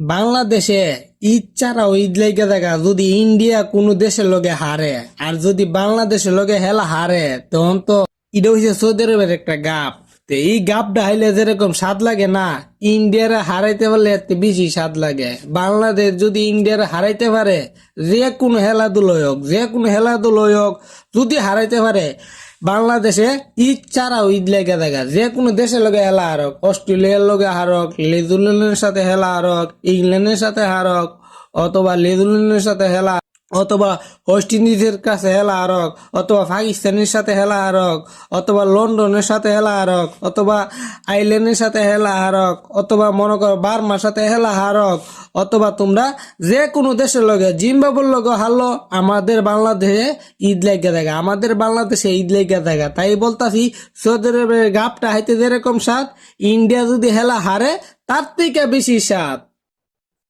বাংলাদেশে ঈদ ছাড়াও ঈদ লেগে দেখা যদি ইন্ডিয়া কোনো দেশের লগে হারে আর যদি বাংলাদেশের লগে হেলা হারে তখন তো এটা হচ্ছে সৌদি আরবের একটা গাপ। তো এই গাপটা হাইলে যেরকম স্বাদ লাগে না, ইন্ডিয়ারে হারাইতে পারলে এত বেশি স্বাদ লাগে। বাংলাদেশ যদি ইন্ডিয়ারে হারাইতে পারে, যে কোনো খেলাধুলোই হোক, যে কোনো খেলাধুলোই হোক, যদি হারাইতে পারে, বাংলাদেশে ঈদ ছাড়াও ঈদ লেগে দেখা যে কোনো দেশের লগে হেলা হারক, অস্ট্রেলিয়ার লগে হারক, নিউজিল্যান্ডের সাথে হেলা হারক, ইংল্যান্ডের সাথে হারক, অথবা নিউজিল্যান্ডের সাথে হেলা, অথবা ওয়েস্ট ইন্ডিজের কাছে হেলা হারক, অথবা পাকিস্তানের সাথে হেলা হারক, অথবা লন্ডনের সাথে হেলা হারক, অথবা আইল্যান্ডের সাথে হেলা হারক, অথবা মনে করো বার্মার সাথে হেলা হারক, অথবা তোমরা যে কোনো দেশের লগে জিম্বাবুর লগে হারলো, আমাদের বাংলাদেশে ঈদ লেগে দেখা, আমাদের বাংলাদেশে ঈদ লেগে দেখা। তাই বলতাছি সৌদি আরবের গাপটা হাইতে যেরকম স্বাদ, ইন্ডিয়া যদি হেলা হারে তার থেকে বেশি স্বাদ।